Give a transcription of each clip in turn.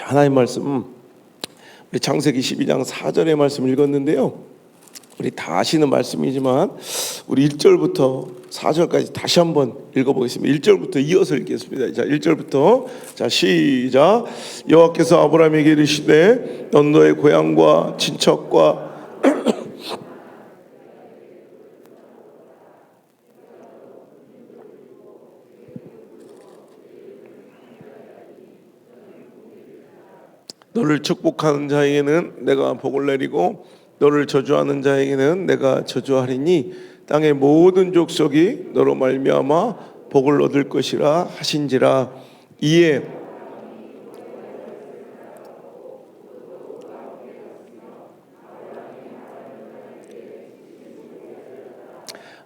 자, 하나님 말씀 우리 창세기 12장 4절의 말씀 읽었는데요. 우리 다 아시는 말씀이지만 우리 1절부터 4절까지 다시 한번 읽어보겠습니다. 1절부터 이어서 읽겠습니다. 자, 1절부터 자, 시작. 여호와께서 아브라함에게 이르시되 넌 너의 고향과 친척과 너를 축복하는 자에게는 내가 복을 내리고 너를 저주하는 자에게는 내가 저주하리니 땅의 모든 족속이 너로 말미암아 복을 얻을 것이라 하신지라. 이에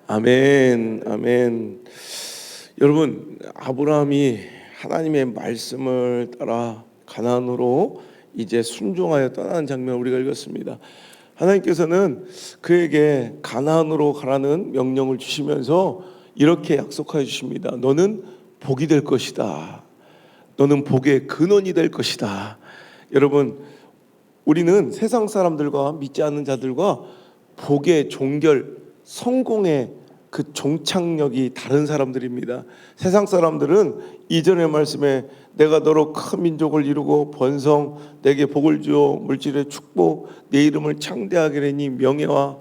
아멘, 아멘. 여러분, 아브라함이 하나님의 말씀을 따라 가나안으로 이제 순종하여 떠나는 장면을 우리가 읽었습니다. 하나님께서는 그에게 가나안으로 가라는 명령을 주시면서 이렇게 약속하여 주십니다. 너는 복이 될 것이다. 너는 복의 근원이 될 것이다. 여러분, 우리는 세상 사람들과 믿지 않는 자들과 복의 종결, 성공의 그 종착역이 다른 사람들입니다. 세상 사람들은 이전의 말씀에 내가 너로 큰 민족을 이루고 번성, 내게 복을 주어 물질의 축복, 내 이름을 창대하게 하리니 명예와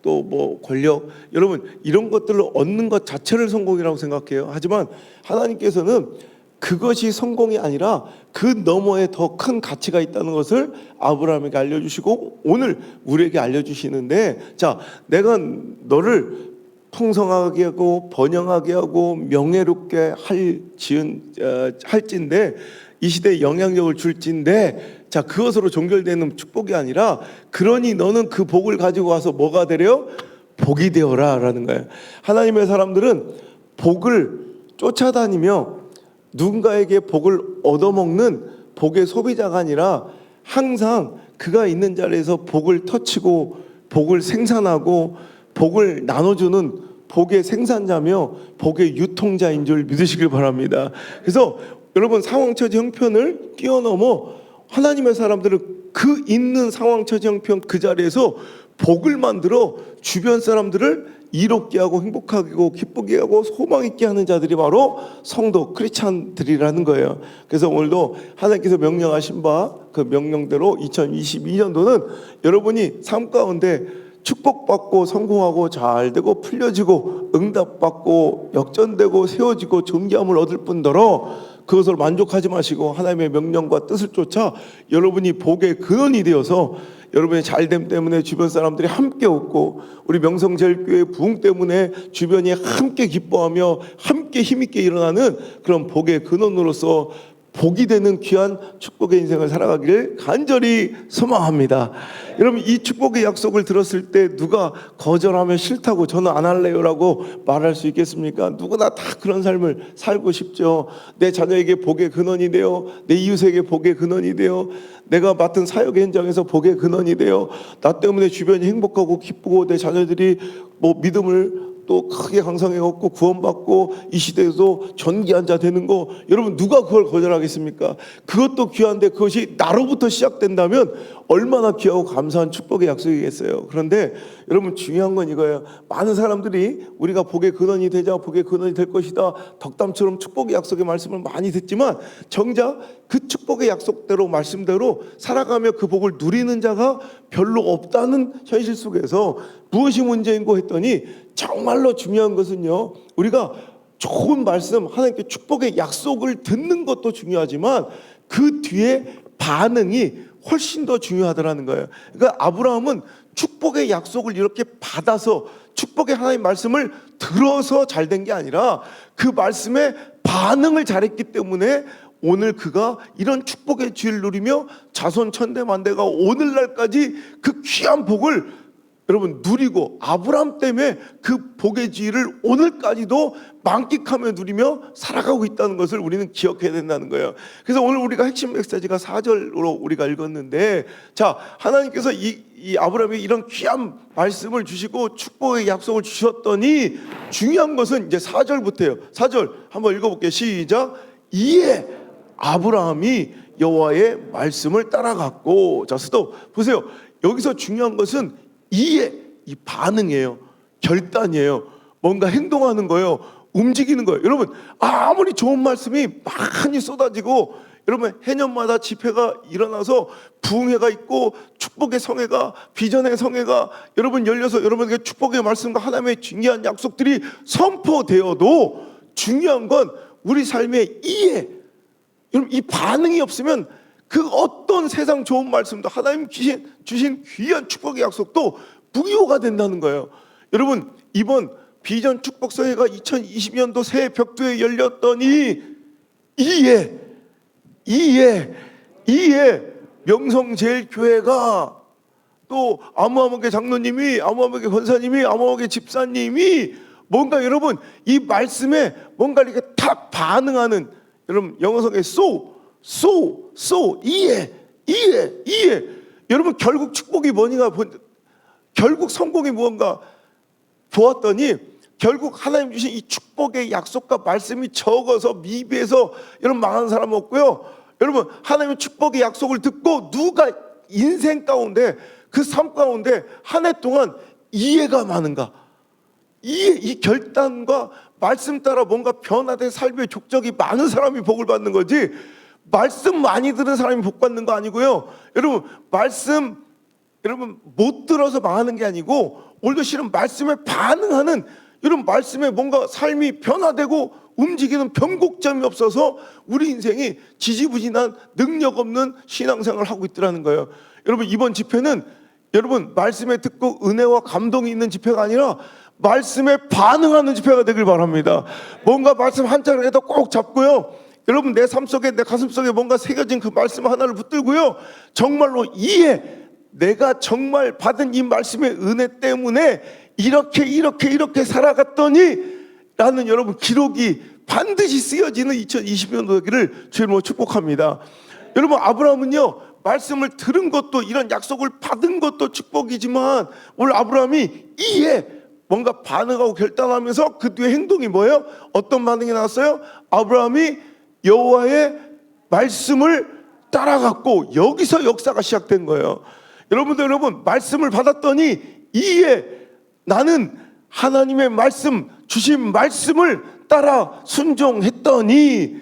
또 뭐 권력, 여러분 이런 것들을 얻는 것 자체를 성공이라고 생각해요. 하지만 하나님께서는 그것이 성공이 아니라 그 너머에 더 큰 가치가 있다는 것을 아브라함에게 알려주시고 오늘 우리에게 알려주시는데, 자, 내가 너를 풍성하게 하고 번영하게 하고 명예롭게 할진데 이 시대에 영향력을 줄진데, 자, 그것으로 종결되는 축복이 아니라 그러니 너는 그 복을 가지고 와서 뭐가 되려? 복이 되어라 라는 거예요. 하나님의 사람들은 복을 쫓아다니며 누군가에게 복을 얻어먹는 복의 소비자가 아니라 항상 그가 있는 자리에서 복을 터치고 복을 생산하고 복을 나눠주는 복의 생산자며 복의 유통자인 줄 믿으시길 바랍니다. 그래서 여러분, 상황처지 형편을 뛰어넘어 하나님의 사람들은 그 있는 상황처지 형편 그 자리에서 복을 만들어 주변 사람들을 이롭게 하고 행복하게 하고 기쁘게 하고 소망 있게 하는 자들이 바로 성도 크리스찬들이라는 거예요. 그래서 오늘도 하나님께서 명령하신 바 그 명령대로 2022년도는 여러분이 삶 가운데 축복받고 성공하고 잘되고 풀려지고 응답받고 역전되고 세워지고 존귀함을 얻을 뿐더러 그것을 만족하지 마시고 하나님의 명령과 뜻을 쫓아 여러분이 복의 근원이 되어서 여러분의 잘됨 때문에 주변 사람들이 함께 웃고 우리 명성제일교회 부흥 때문에 주변이 함께 기뻐하며 함께 힘있게 일어나는 그런 복의 근원으로서 복이 되는 귀한 축복의 인생을 살아가기를 간절히 소망합니다. 여러분, 이 축복의 약속을 들었을 때 누가 거절하면 싫다고 저는 안 할래요라고 말할 수 있겠습니까? 누구나 다 그런 삶을 살고 싶죠. 내 자녀에게 복의 근원이 되어 내 이웃에게 복의 근원이 되어 내가 맡은 사역의 현장에서 복의 근원이 되어 나 때문에 주변이 행복하고 기쁘고 내 자녀들이 뭐 믿음을 또 크게 강성해 갖고 구원받고 이 시대에서 전기한 자 되는 거, 여러분 누가 그걸 거절하겠습니까? 그것도 귀한데 그것이 나로부터 시작된다면 얼마나 귀하고 감사한 축복의 약속이겠어요. 그런데 여러분, 중요한 건 이거예요. 많은 사람들이 우리가 복의 근원이 되자, 복의 근원이 될 것이다, 덕담처럼 축복의 약속의 말씀을 많이 듣지만 정작 그 축복의 약속대로 말씀대로 살아가며 그 복을 누리는 자가 별로 없다는 현실 속에서 무엇이 문제인고 했더니 정말로 중요한 것은요, 우리가 좋은 말씀, 하나님께 축복의 약속을 듣는 것도 중요하지만 그 뒤에 반응이 훨씬 더 중요하다는 거예요. 그러니까 아브라함은 축복의 약속을 이렇게 받아서 축복의 하나님 말씀을 들어서 잘 된 게 아니라 그 말씀에 반응을 잘했기 때문에 오늘 그가 이런 축복의 지위를 누리며 자손 천대만대가 오늘날까지 그 귀한 복을 여러분 누리고 아브라함 때문에 그 복의 지위를 오늘까지도 만끽하며 누리며 살아가고 있다는 것을 우리는 기억해야 된다는 거예요. 그래서 오늘 우리가 핵심 메시지가 4절로 우리가 읽었는데, 자, 하나님께서 이 아브라함에게 이런 귀한 말씀을 주시고 축복의 약속을 주셨더니 중요한 것은 이제 4절부터예요. 4절 한번 읽어볼게요. 시작. 이에 아브라함이 여호와의 말씀을 따라갔고. 자, 스톱. 보세요. 여기서 중요한 것은 이해, 이 반응이에요. 결단이에요. 뭔가 행동하는 거예요. 움직이는 거예요. 여러분, 아무리 좋은 말씀이 많이 쏟아지고, 여러분 해년마다 집회가 일어나서 부흥회가 있고 축복의 성회가, 비전의 성회가 여러분 열려서 여러분에게 축복의 말씀과 하나님의 중요한 약속들이 선포되어도 중요한 건 우리 삶의 이해, 여러분 이 반응이 없으면 그 어떤 세상 좋은 말씀도, 하나님 주신 귀한 축복의 약속도 무효가 된다는 거예요. 여러분 이번 비전 축복성회가 2020년도 새해 벽두에 열렸더니 이해 명성제일교회가 또 아무아무개 장로님이, 아무아무개 권사님이, 아무아무개 집사님이 뭔가 여러분 이 말씀에 뭔가 이렇게 탁 반응하는, 여러분 영어성의 이해. 여러분 결국 축복이 뭐니가, 결국 성공이 무언가 보았더니 결국 하나님 주신 이 축복의 약속과 말씀이 적어서 미비해서 여러분 망하는 사람 없고요. 여러분 하나님의 축복의 약속을 듣고 누가 인생 가운데, 그 삶 가운데 한 해 동안 이해가 많은가, 이 결단과 말씀 따라 뭔가 변화된 삶의 족적이 많은 사람이 복을 받는 거지, 말씀 많이 들은 사람이 복 받는 거 아니고요. 여러분 말씀 여러분 못 들어서 망하는 게 아니고, 오히려 실은 말씀에 반응하는, 여러분 말씀에 뭔가 삶이 변화되고 움직이는 변곡점이 없어서 우리 인생이 지지부진한 능력 없는 신앙생활을 하고 있더라는 거예요. 여러분 이번 집회는 여러분 말씀에 듣고 은혜와 감동이 있는 집회가 아니라 말씀에 반응하는 집회가 되길 바랍니다. 뭔가 말씀 한 자리에다 꼭 잡고요, 여러분 내 삶 속에, 내 가슴 속에 뭔가 새겨진 그 말씀 하나를 붙들고요, 정말로 이해, 내가 정말 받은 이 말씀의 은혜 때문에 이렇게 살아갔더니 라는 여러분 기록이 반드시 쓰여지는 2020년도 되기를 주님으로 축복합니다. 여러분 아브라함은요, 말씀을 들은 것도, 이런 약속을 받은 것도 축복이지만 오늘 아브라함이 이해, 뭔가 반응하고 결단하면서 그 뒤에 행동이 뭐예요? 어떤 반응이 나왔어요? 아브라함이 여호와의 말씀을 따라갔고, 여기서 역사가 시작된 거예요. 여러분 말씀을 받았더니 이해, 나는 하나님의 말씀, 주신 말씀을 따라 순종했더니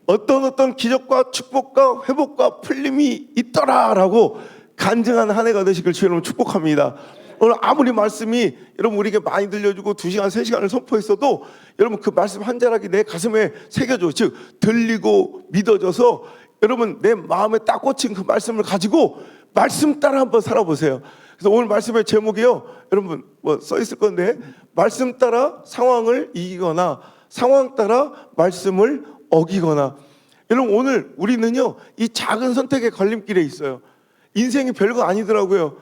어떤 기적과 축복과 회복과 풀림이 있더라라고 간증한 한 해가 되시길 주님 축복합니다. 오늘 아무리 말씀이 여러분 우리에게 많이 들려주고 2시간 3시간을 선포했어도 여러분 그 말씀 한 자락이 내 가슴에 새겨져, 즉 들리고 믿어져서 여러분 내 마음에 딱 꽂힌 그 말씀을 가지고 말씀 따라 한번 살아보세요. 그래서 오늘 말씀의 제목이요, 여러분 뭐 써 있을 건데, 말씀 따라 상황을 이기거나 상황 따라 말씀을 어기거나. 여러분 오늘 우리는요 이 작은 선택의 걸림길에 있어요. 인생이 별거 아니더라고요.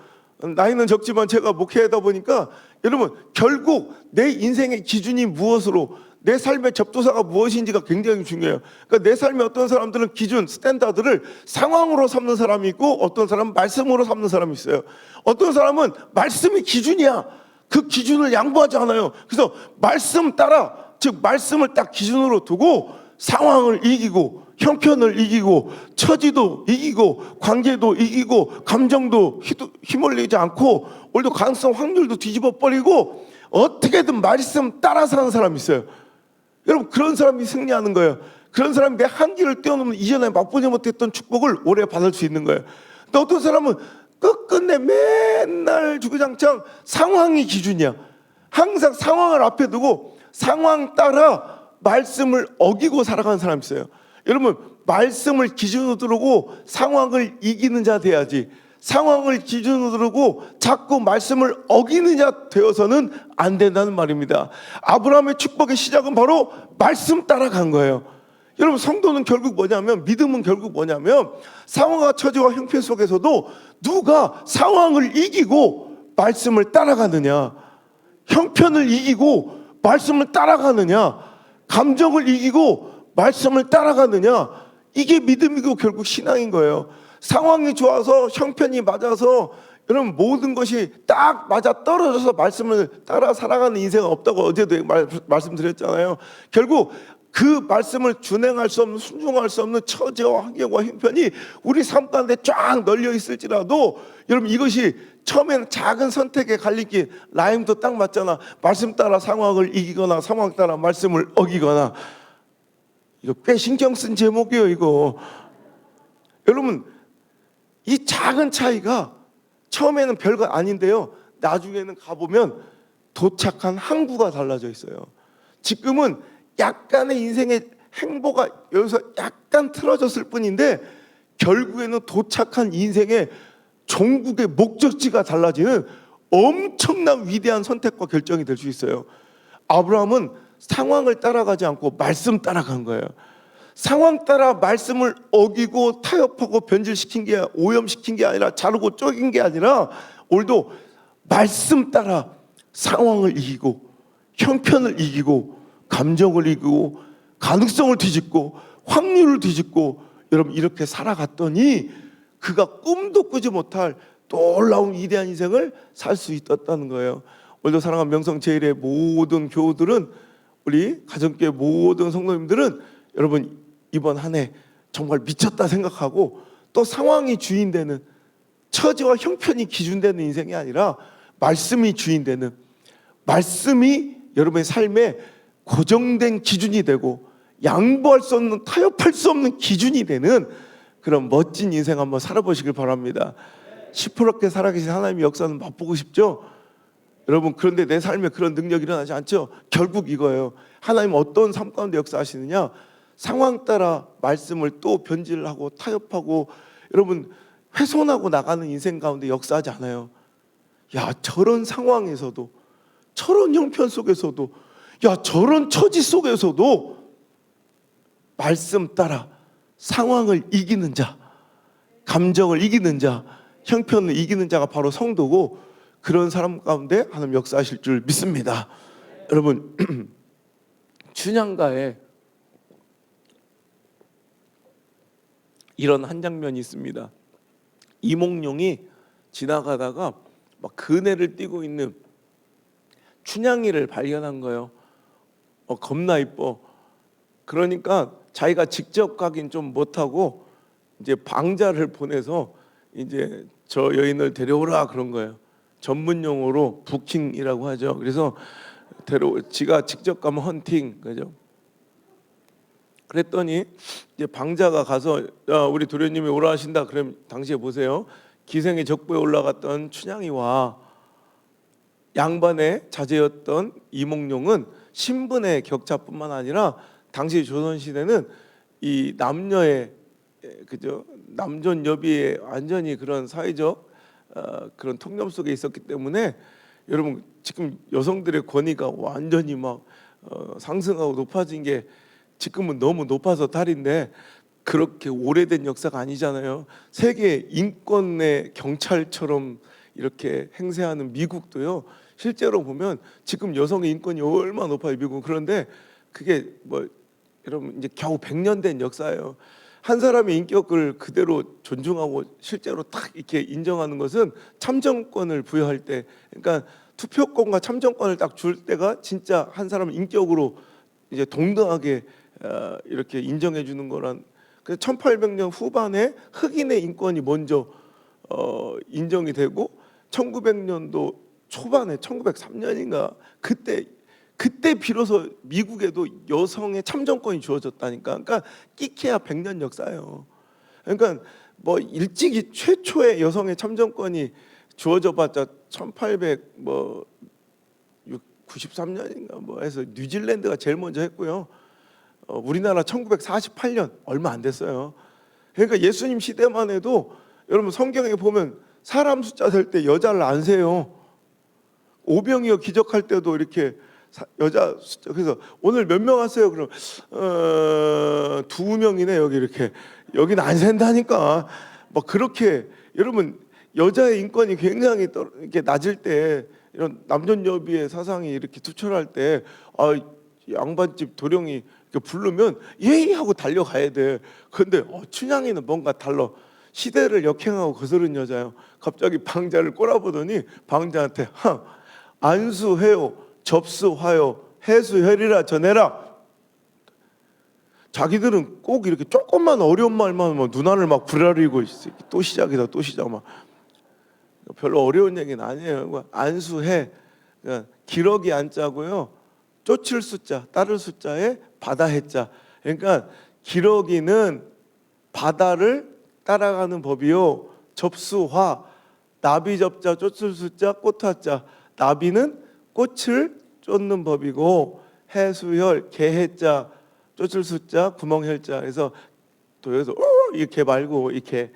나이는 적지만 제가 목회하다 보니까 여러분 결국 내 인생의 기준이 무엇으로, 내 삶의 접도사가 무엇인지가 굉장히 중요해요. 그러니까 내 삶에 어떤 사람들은 기준, 스탠다드를 상황으로 삼는 사람이 있고, 어떤 사람은 말씀으로 삼는 사람이 있어요. 어떤 사람은 말씀이 기준이야. 그 기준을 양보하지 않아요. 그래서 말씀 따라, 즉 말씀을 딱 기준으로 두고 상황을 이기고, 형편을 이기고, 처지도 이기고, 관계도 이기고, 감정도 휘몰리지 않고, 오히려 가능성 확률도 뒤집어 버리고 어떻게든 말씀 따라 사는 사람이 있어요. 여러분 그런 사람이 승리하는 거예요. 그런 사람이 내 한계를 뛰어넘는, 이전에 맛보지 못했던 축복을 오래 받을 수 있는 거예요. 근데 어떤 사람은 끝끝내 맨날 주구장창 상황이 기준이야. 항상 상황을 앞에 두고 상황 따라 말씀을 어기고 살아가는 사람이 있어요. 여러분 말씀을 기준으로 두고 상황을 이기는 자 돼야지, 상황을 기준으로 두고 자꾸 말씀을 어기는 자 되어서는 안 된다는 말입니다. 아브라함의 축복의 시작은 바로 말씀 따라간 거예요. 여러분 성도는 결국 뭐냐면, 믿음은 결국 뭐냐면, 상황과 처지와 형편 속에서도 누가 상황을 이기고 말씀을 따라가느냐, 형편을 이기고 말씀을 따라가느냐, 감정을 이기고 말씀을 따라가느냐, 이게 믿음이고 결국 신앙인 거예요. 상황이 좋아서 형편이 맞아서 여러분 모든 것이 딱 맞아 떨어져서 말씀을 따라 살아가는 인생은 없다고 어제도 말씀드렸잖아요. 결국 그 말씀을 준행할 수 없는, 순종할 수 없는 처지와 환경과 형편이 우리 삶 가운데 쫙 널려 있을지라도 여러분, 이것이 처음에는 작은 선택의 갈림길, 라임도 딱 맞잖아. 말씀 따라 상황을 이기거나 상황 따라 말씀을 어기거나. 이거 꽤 신경 쓴 제목이에요, 이거. 여러분, 이 작은 차이가 처음에는 별거 아닌데요, 나중에는 가보면 도착한 항구가 달라져 있어요. 지금은 약간의 인생의 행보가 여기서 약간 틀어졌을 뿐인데 결국에는 도착한 인생의 종국의 목적지가 달라지는 엄청난 위대한 선택과 결정이 될 수 있어요. 아브라함은 상황을 따라가지 않고 말씀 따라간 거예요. 상황 따라 말씀을 어기고 타협하고 변질시킨 게, 오염시킨 게 아니라, 자르고 쪼갠 게 아니라, 오늘도 말씀 따라 상황을 이기고 형편을 이기고 감정을 이기고 가능성을 뒤집고 확률을 뒤집고 여러분 이렇게 살아갔더니 그가 꿈도 꾸지 못할 놀라운 위대한 인생을 살 수 있었다는 거예요. 오늘도 사랑하는 명성 제일의 모든 교우들은, 우리 가정교회 모든 성도님들은 여러분 이번 한 해 정말 미쳤다 생각하고, 또 상황이 주인되는, 처지와 형편이 기준되는 인생이 아니라 말씀이 주인되는, 말씀이 여러분의 삶에 고정된 기준이 되고 양보할 수 없는, 타협할 수 없는 기준이 되는 그런 멋진 인생 한번 살아보시길 바랍니다. 시퍼렇게 살아계신 하나님의 역사는 맛보고 싶죠? 여러분, 그런데 내 삶에 그런 능력이 일어나지 않죠? 결국 이거예요. 하나님 어떤 삶 가운데 역사하시느냐? 상황 따라 말씀을 또 변질하고 타협하고 여러분 훼손하고 나가는 인생 가운데 역사하지 않아요. 야, 저런 상황에서도, 저런 형편 속에서도, 야, 저런 처지 속에서도 말씀 따라 상황을 이기는 자, 감정을 이기는 자, 형편을 이기는 자가 바로 성도고, 그런 사람 가운데 하나님 역사하실 줄 믿습니다. 여러분, 춘향가에 이런 한 장면이 있습니다. 이몽룡이 지나가다가 막 그네를 띄고 있는 춘향이를 발견한 거예요. 겁나 이뻐. 그러니까 자기가 직접 가긴 좀 못하고 이제 방자를 보내서 이제 저 여인을 데려오라 그런 거예요. 전문 용어로 부킹이라고 하죠. 그래서 지가 직접 가면 헌팅, 그죠? 그랬더니 이제 방자가 가서, 야, 우리 도련님이 오라 하신다. 그럼 당시에 보세요. 기생의 적부에 올라갔던 춘향이와 양반의 자제였던 이몽룡은 신분의 격차뿐만 아니라 당시 조선시대는 이 남녀의, 그죠, 남존 여비의 완전히 그런 사회적 그런 통념 속에 있었기 때문에 여러분 지금 여성들의 권위가 완전히 막 상승하고 높아진 게 지금은 너무 높아서 탈인데 그렇게 오래된 역사가 아니잖아요. 세계 인권의 경찰처럼 이렇게 행세하는 미국도요, 실제로 보면 지금 여성의 인권이 얼마나 높아요, 미국은. 그런데 그게 뭐 여러분 이제 겨우 100년 된 역사예요. 한 사람의 인격을 그대로 존중하고 실제로 딱 이렇게 인정하는 것은 참정권을 부여할 때, 그러니까 투표권과 참정권을 딱 줄 때가 진짜 한 사람을 인격으로 이제 동등하게 이렇게 인정해 주는 거란. 그래서 1800년 후반에 흑인의 인권이 먼저 인정이 되고 1900년도 초반에 1903년인가 그때 비로소 미국에도 여성의 참정권이 주어졌다니까. 그러니까 끼케야 100년 역사예요. 그러니까 뭐 일찍이 최초의 여성의 참정권이 주어져봤자 1893년인가 뭐 해서 뉴질랜드가 제일 먼저 했고요. 우리나라 1948년 얼마 안 됐어요. 그러니까 예수님 시대만 해도 여러분 성경에 보면 사람 숫자 셀 때 여자를 안 세요. 오병이어 기적할 때도 이렇게 여자 숫자, 그래서 오늘 몇 명 왔어요? 그럼 2명이네 여기 이렇게. 여기는 안 센다니까. 뭐 그렇게 여러분 여자의 인권이 굉장히 이렇게 낮을 때, 이런 남존여비의 사상이 이렇게 투철할 때, 양반집 도령이 이렇게 부르면 예이 하고 달려가야 돼. 근데 춘향이는 뭔가 달라. 시대를 역행하고 거스른 여자예요. 갑자기 방자를 꼬라보더니 방자한테 안수해요, 접수하여, 해수혈이라 전해라. 자기들은 꼭 이렇게 조금만 어려운 말만 막 눈알을 막 부라리고 또 시작이다 또 시작 막 별로 어려운 얘기는 아니에요. 안수해. 그러니까 기러기 안자고요. 쫓을 숫자, 따를 숫자에 바다 해자. 그러니까 기러기는 바다를 따라가는 법이요. 접수화, 나비 접자, 쫓을 숫자, 꽃화자. 나비는 꽃을 쫓는 법이고 해수혈, 개해자, 쫓을 숫자, 구멍혈자. 그래서 또 여기서 이렇게 말고 이렇게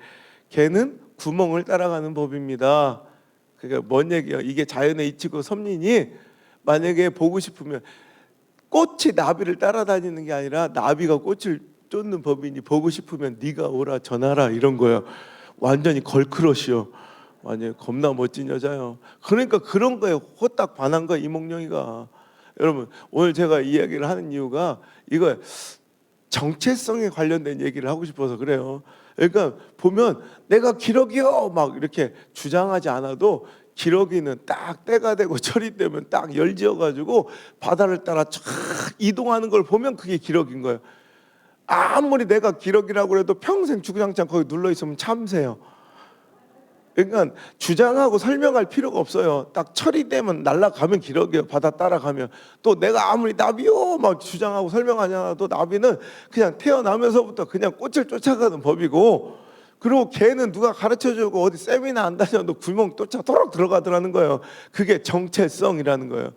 개는 구멍을 따라가는 법입니다. 그러니까 뭔 얘기야? 이게 자연의 이치고 섭리니 만약에 보고 싶으면 꽃이 나비를 따라다니는 게 아니라 나비가 꽃을 쫓는 법이니 보고 싶으면 네가 오라 전하라 이런 거예요. 완전히 걸크러쉬요. 완전 겁나 멋진 여자요. 그러니까 그런 거에 호딱 반한 거야 이몽룡이가. 여러분 오늘 제가 이 이야기를 하는 이유가 이거 정체성에 관련된 얘기를 하고 싶어서 그래요. 그러니까 보면 내가 기러기요 막 이렇게 주장하지 않아도 기러기는 딱 때가 되고 철이 되면 딱 열지어가지고 바다를 따라 쫙 이동하는 걸 보면 그게 기러기인 거예요. 아무리 내가 기러기라고 해도 평생 주구장창 거기 눌러 있으면 참새요. 그러니까 주장하고 설명할 필요가 없어요. 딱 철이 되면 날아가면 기러기요. 바다 따라가면. 또 내가 아무리 나비요 막 주장하고 설명하지 않아도 나비는 그냥 태어나면서부터 그냥 꽃을 쫓아가는 법이고, 그리고 개는 누가 가르쳐주고 어디 세미나 안 다녀도 구멍 쫓아도록 들어가더라는 거예요. 그게 정체성이라는 거예요.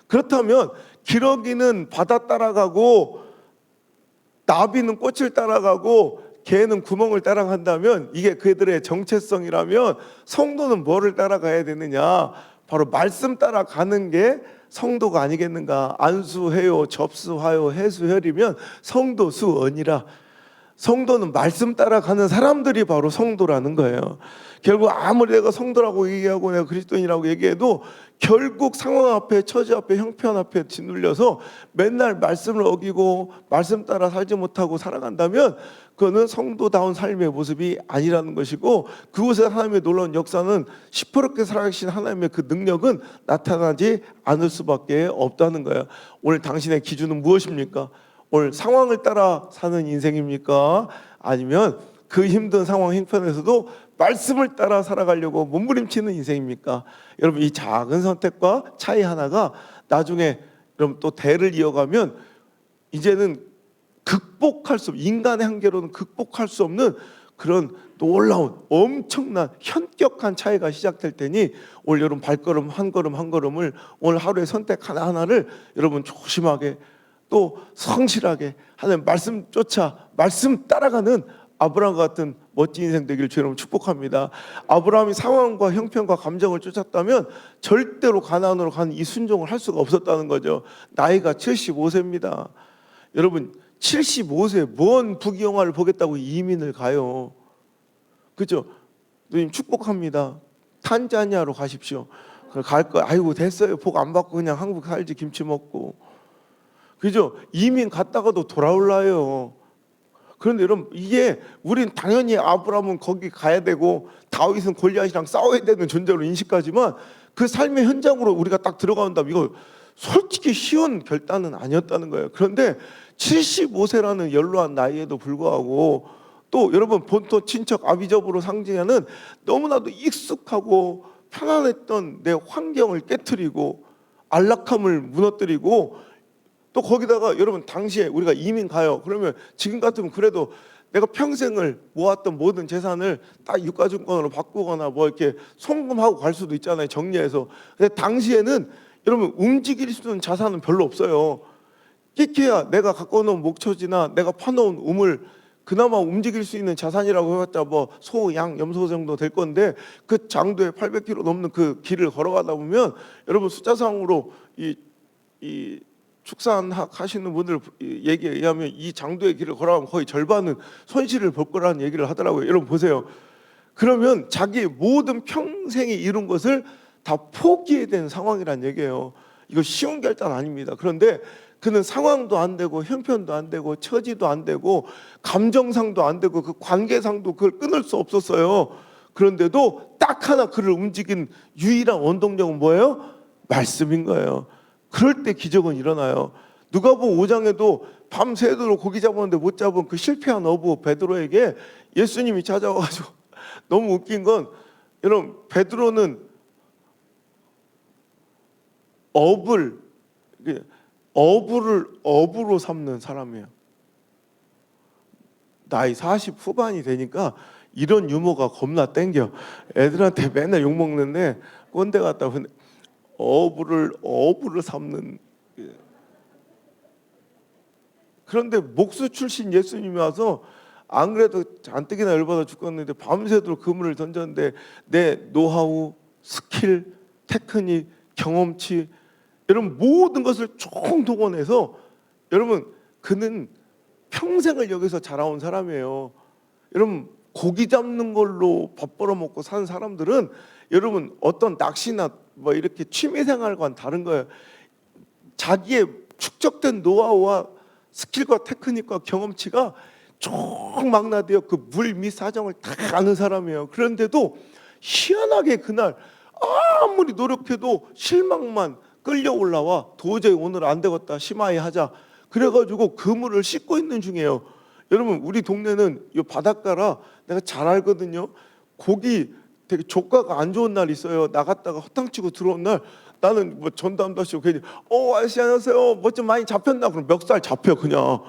그렇다면 기러기는 바다 따라가고 나비는 꽃을 따라가고 개는 구멍을 따라간다면 이게 그들의 정체성이라면 성도는 뭐를 따라가야 되느냐? 바로 말씀 따라가는 게 성도가 아니겠는가? 안수해요, 접수하요, 해수혈이면 성도 수언이라. 성도는 말씀 따라가는 사람들이 바로 성도라는 거예요. 결국 아무리 내가 성도라고 얘기하고 내가 그리스도인이라고 얘기해도 결국 상황 앞에, 처지 앞에, 형편 앞에 짓눌려서 맨날 말씀을 어기고 말씀 따라 살지 못하고 살아간다면 그거는 성도다운 삶의 모습이 아니라는 것이고, 그곳에 하나님의 놀라운 역사는 시퍼렇게 살아계신 하나님의 그 능력은 나타나지 않을 수밖에 없다는 거예요. 오늘 당신의 기준은 무엇입니까? 오늘 상황을 따라 사는 인생입니까? 아니면 그 힘든 상황 형편에서도 말씀을 따라 살아가려고 몸부림치는 인생입니까? 여러분 이 작은 선택과 차이 하나가 나중에 여러분 또 대를 이어가면 이제는 극복할 수 없는, 인간의 한계로는 극복할 수 없는 그런 놀라운 엄청난 현격한 차이가 시작될 테니 오늘 여러분 발걸음 한 걸음 한 걸음을 오늘 하루의 선택 하나하나를 여러분 조심하게 또 성실하게 하나님 말씀 쫓아 말씀 따라가는 아브라함 같은 멋진 인생 되기를 주의 이름으로 축복합니다. 아브라함이 상황과 형편과 감정을 쫓았다면 절대로 가나안으로 가는 이 순종을 할 수가 없었다는 거죠. 나이가 75세입니다. 여러분 75세 뭔 부귀영화를 보겠다고 이민을 가요. 그죠? 누님 축복합니다. 탄자니아로 가십시오. 갈 거 아이고 됐어요. 복 안 받고 그냥 한국 살지 김치 먹고. 그죠? 이민 갔다가도 돌아올라요. 그런데 여러분 이게 우린 당연히 아브라함은 거기 가야 되고 다윗은 골리앗이랑 싸워야 되는 존재로 인식하지만 그 삶의 현장으로 우리가 딱 들어간다면 이거 솔직히 쉬운 결단은 아니었다는 거예요. 그런데 75세라는 연로한 나이에도 불구하고 또 여러분 본토 친척 아비접으로 상징하는 너무나도 익숙하고 편안했던 내 환경을 깨트리고 안락함을 무너뜨리고 또 거기다가 여러분 당시에 우리가 이민 가요. 그러면 지금 같으면 그래도 내가 평생을 모았던 모든 재산을 딱 유가증권으로 바꾸거나 뭐 이렇게 송금하고 갈 수도 있잖아요. 정리해서. 근데 당시에는 여러분 움직일 수 있는 자산은 별로 없어요. 끼케야 내가 갖고 놓은 목초지나 내가 파놓은 우물 그나마 움직일 수 있는 자산이라고 해봤자 뭐 소, 양, 염소 정도 될 건데 그 장도에 800km 넘는 그 길을 걸어가다 보면 여러분 숫자상으로 이 축산학 하시는 분들 얘기에 의하면 이 장도의 길을 걸어가면 거의 절반은 손실을 볼 거라는 얘기를 하더라고요. 여러분 보세요. 그러면 자기의 모든 평생이 이룬 것을 다 포기해야 되는 상황이란 얘기예요. 이거 쉬운 결단 아닙니다. 그런데 그는 상황도 안 되고 형편도 안 되고 처지도 안 되고 감정상도 안 되고 그 관계상도 그걸 끊을 수 없었어요. 그런데도 딱 하나 그를 움직인 유일한 원동력은 뭐예요? 말씀인 거예요. 그럴 때 기적은 일어나요. 누가복음 5장에도 밤새도록 고기 잡았는데 못 잡은 그 실패한 어부 베드로에게 예수님이 찾아와가지고 너무 웃긴 건 여러분 베드로는 어부를 어부로 삼는 사람이에요. 나이 40 후반이 되니까 이런 유머가 겁나 땡겨. 애들한테 맨날 욕 먹는데 꼰대 같다. 근데 어부를 삼는. 그런데 목수 출신 예수님이 와서 안 그래도 잔뜩이나 열받아 죽겠는데 밤새도록 그물을 던졌는데 내 노하우, 스킬, 테크닉, 경험치 여러분 모든 것을 총동원해서 여러분 그는 평생을 여기서 자라온 사람이에요. 여러분 고기 잡는 걸로 밥 벌어먹고 사는 사람들은 여러분 어떤 낚시나 뭐 이렇게 취미생활과는 다른 거예요. 자기의 축적된 노하우와 스킬과 테크닉과 경험치가 총망라되어 그 물 밑 사정을 다 아는 사람이에요. 그런데도 희한하게 그날 아무리 노력해도 실망만 끌려 올라와 도저히 오늘 안 되겠다 심하게 하자 그래가지고 그물을 씻고 있는 중이에요. 여러분 우리 동네는 이 바닷가라 내가 잘 알거든요. 고기 되게 조과가 안 좋은 날 있어요. 나갔다가 허탕치고 들어온 날 나는 뭐 전담도 하시고 괜히 아저씨 안녕하세요 뭐 좀 많이 잡혔나 그럼 멱살 잡혀 그냥.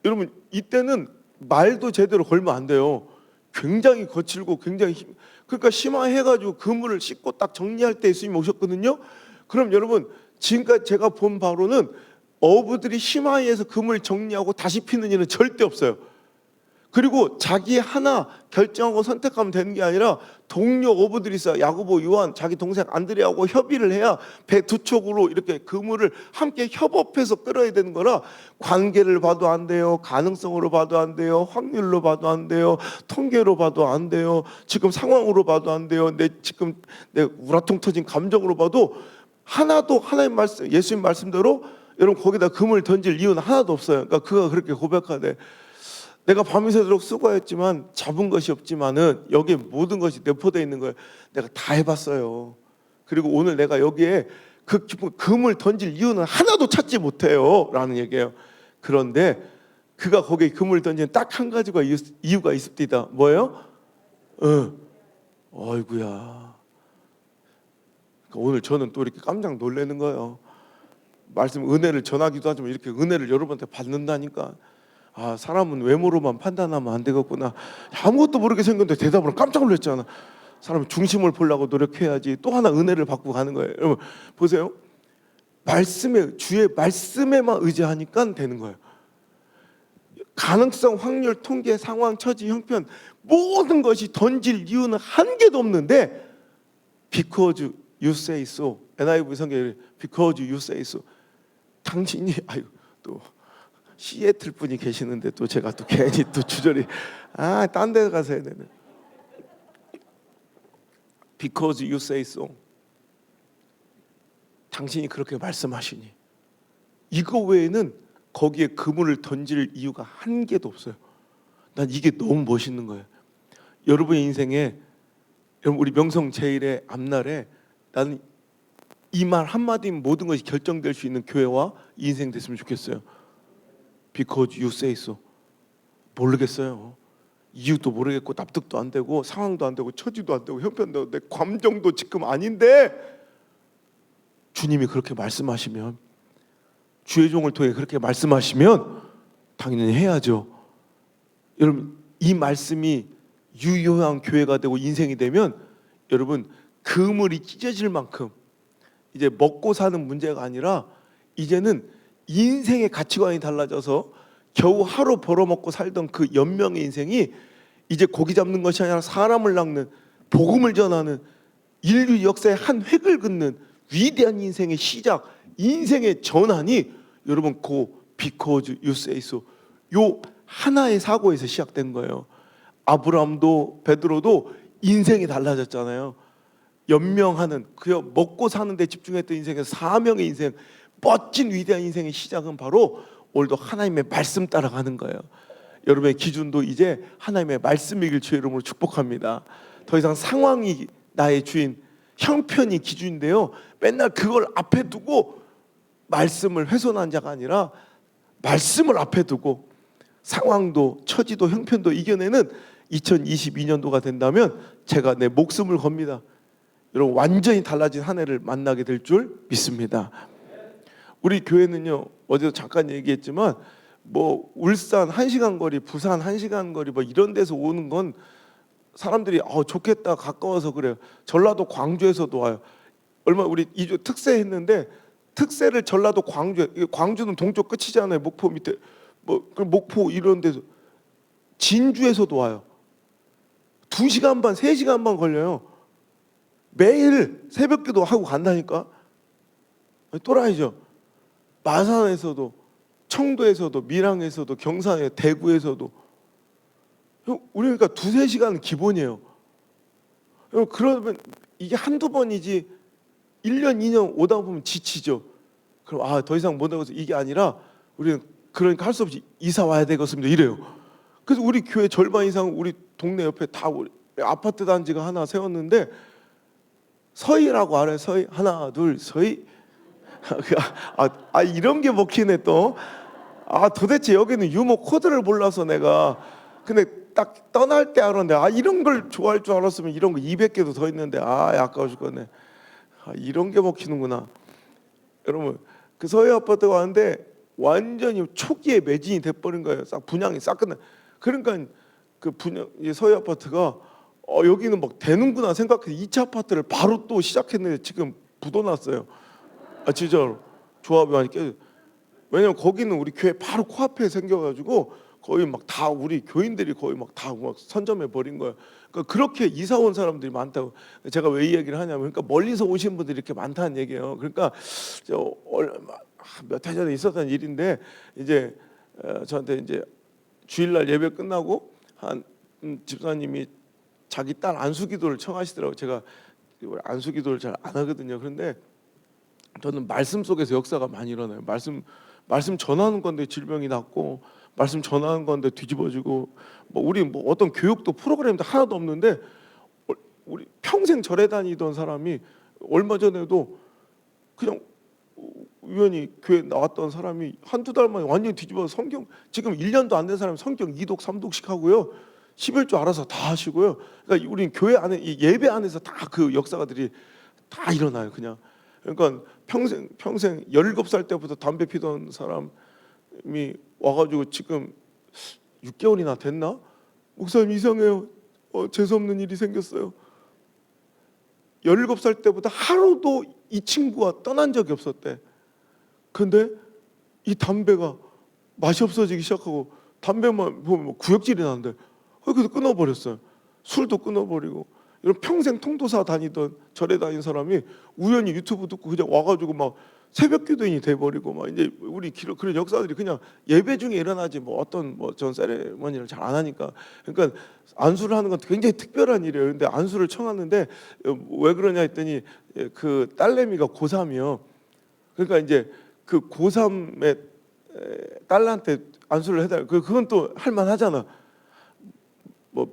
여러분 이때는 말도 제대로 걸면 안 돼요. 굉장히 거칠고 굉장히 그러니까 심화해가지고 그물을 씻고 딱 정리할 때 예수님이 오셨거든요. 그럼 여러분 지금까지 제가 본 바로는 어부들이 심화해서 그물 정리하고 다시 피는 일은 절대 없어요. 그리고 자기 하나 결정하고 선택하면 되는 게 아니라 동료 어부들이 있어요. 야고보, 요한, 자기 동생 안드레하고 협의를 해야 배 두 척으로 이렇게 그물을 함께 협업해서 끌어야 되는 거라 관계를 봐도 안 돼요. 가능성으로 봐도 안 돼요. 확률로 봐도 안 돼요. 통계로 봐도 안 돼요. 지금 상황으로 봐도 안 돼요. 내 우라통 터진 감정으로 봐도 하나도 하나님 말씀, 예수님 말씀대로 여러분 거기다 그물 던질 이유는 하나도 없어요. 그러니까 그가 그렇게 고백하되 내가 밤새도록 수고했지만 잡은 것이 없지만은 여기에 모든 것이 내포되어 있는 거예요. 내가 다 해봤어요. 그리고 오늘 내가 여기에 그 금을 던질 이유는 하나도 찾지 못해요 라는 얘기예요. 그런데 그가 거기에 금을 던지는 딱 한 가지가 이유가 있습니다. 뭐예요? 어이구야. 오늘 저는 또 이렇게 깜짝 놀라는 거예요. 말씀 은혜를 전하기도 하지만 이렇게 은혜를 여러분한테 받는다니까. 아 사람은 외모로만 판단하면 안 되겠구나. 아무것도 모르게 생겼는데 대답을 깜짝 놀랐잖아. 사람은 중심을 보려고 노력해야지. 또 하나 은혜를 받고 가는 거예요. 여러분 보세요. 주의 말씀에만 의지하니까 되는 거예요. 가능성, 확률, 통계, 상황, 처지, 형편 모든 것이 던질 이유는 한 개도 없는데 because you say so. NIV 성경에 because you say so. 당신이 또 시애틀 분이 계시는데 또 제가 또 괜히 또 주저리 딴 데 가서 해야 되네. Because you say so. 당신이 그렇게 말씀하시니 이거 외에는 거기에 그물을 던질 이유가 한 개도 없어요. 난 이게 너무 멋있는 거예요. 여러분의 인생에 여러분 우리 명성 제일의 앞날에 나는 이 말 한마디면 모든 것이 결정될 수 있는 교회와 인생 됐으면 좋겠어요. Because you say so. 모르겠어요. 이유도 모르겠고 납득도 안 되고 상황도 안 되고 처지도 안 되고 형편도 안 되고 감정도 지금 아닌데 주님이 그렇게 말씀하시면 주의 종을 통해 그렇게 말씀하시면 당연히 해야죠. 여러분 이 말씀이 유효한 교회가 되고 인생이 되면 여러분 그물이 찢어질 만큼 이제 먹고 사는 문제가 아니라 이제는 인생의 가치관이 달라져서 겨우 하루 벌어먹고 살던 그 연명의 인생이 이제 고기 잡는 것이 아니라 사람을 낚는 복음을 전하는 인류 역사의 한 획을 긋는 위대한 인생의 시작, 인생의 전환이 여러분 그 because you say so 요 하나의 사고에서 시작된 거예요. 아브라함도 베드로도 인생이 달라졌잖아요. 연명하는 그 먹고 사는 데 집중했던 인생에서 사명의 인생, 멋진 위대한 인생의 시작은 바로 오늘도 하나님의 말씀 따라가는 거예요. 여러분의 기준도 이제 하나님의 말씀이길 주의 이름으로 축복합니다. 더 이상 상황이 나의 주인, 형편이 기준인데요. 맨날 그걸 앞에 두고 말씀을 훼손한 자가 아니라 말씀을 앞에 두고 상황도 처지도 형편도 이겨내는 2022년도가 된다면 제가 내 목숨을 겁니다. 여러분 완전히 달라진 한 해를 만나게 될 줄 믿습니다. 우리 교회는요, 어제도 잠깐 얘기했지만 뭐 울산 1시간 거리, 부산 1시간 거리 뭐 이런 데서 오는 건 사람들이 좋겠다 가까워서 그래요. 전라도 광주에서도 와요. 얼마 우리 2주 특세 했는데 특세를 전라도 광주는 동쪽 끝이잖아요. 목포 밑에 그 목포 이런 데서 진주에서도 와요. 2시간 반, 3시간 반 걸려요. 매일 새벽기도 하고 간다니까. 또라이죠. 마산에서도, 청도에서도, 밀양에서도, 경산에, 대구에서도. 우리 그러니까 2-3시간은 기본이에요. 그러면 이게 한두 번이지 1년, 2년 오다 보면 지치죠. 그럼 더 이상 못 하고서 이게 아니라 우리는 그러니까 할 수 없이 이사 와야 되겠습니다. 이래요. 그래서 우리 교회 절반 이상 우리 동네 옆에 다 우리 아파트 단지가 하나 세웠는데 서희라고 알아요. 서희 하나 둘 서희. 이런 게 먹히네 또. 도대체 여기는 유머 코드를 몰라서 내가 근데 딱 떠날 때 알았는데 이런 걸 좋아할 줄 알았으면 이런 거 200개도 더 있는데 아까워 죽겠네. 이런 게 먹히는구나. 여러분 그 서희 아파트가 왔는데 완전히 초기에 매진이 돼버린 거예요. 싹 분양이 싹 끝나. 그러니까 그 분양 서희 아파트가 여기는 막 되는구나 생각해서 2차 아파트를 바로 또 시작했는데 지금 부도났어요. 진짜로 조합이 많이 깨져. 왜냐면 거기는 우리 교회 바로 코앞에 생겨가지고 거의 막 다 우리 교인들이 거의 막 다 선점해 버린 거예요. 그러니까 그렇게 이사 온 사람들이 많다고. 제가 왜 이 얘기를 하냐면 그러니까 멀리서 오신 분들이 이렇게 많다는 얘기예요. 그러니까 몇 해 전에 있었던 일인데 이제 저한테 이제 주일날 예배 끝나고 한 집사님이 자기 딸 안수기도를 청하시더라고요. 제가 안수기도를 잘 안 하거든요. 그런데 저는 말씀 속에서 역사가 많이 일어나요. 말씀 전하는 건데 질병이 낫고 말씀 전하는 건데 뒤집어지고 우리 어떤 교육도 프로그램도 하나도 없는데 우리 평생 절에 다니던 사람이 얼마 전에도 그냥 우연히 교회 나왔던 사람이 한두 달 만에 완전히 뒤집어서 성경 지금 1년도 안 된 사람이 성경 2독 3독씩 하고요. 11조 알아서 다 하시고요. 그러니까 우리 교회 안에 이 예배 안에서 다 그 역사가들이 다 일어나요. 그냥 그러니까 평생 17살 때부터 담배 피던 사람이 와가지고 지금 6개월이나 됐나? 목사님 이상해요. 재수없는 일이 생겼어요. 17살 때부터 하루도 이 친구와 떠난 적이 없었대. 근데 이 담배가 맛이 없어지기 시작하고 담배만 보면 구역질이 나는데 그래서 끊어버렸어요. 술도 끊어버리고. 이런 평생 통도사 다니던 절에 다닌 사람이 우연히 유튜브 듣고 그냥 와가지고 막 새벽 기도인이 돼버리고 막 이제 우리 그런 역사들이 그냥 예배 중에 일어나지 어떤 전 세레머니를 잘 안 하니까. 그러니까 안수를 하는 건 굉장히 특별한 일이에요. 근데 안수를 청하는데 왜 그러냐 했더니 그 딸내미가 고3이요. 그러니까 이제 그 고3의 딸한테 안수를 해달라. 그건 또 할만하잖아.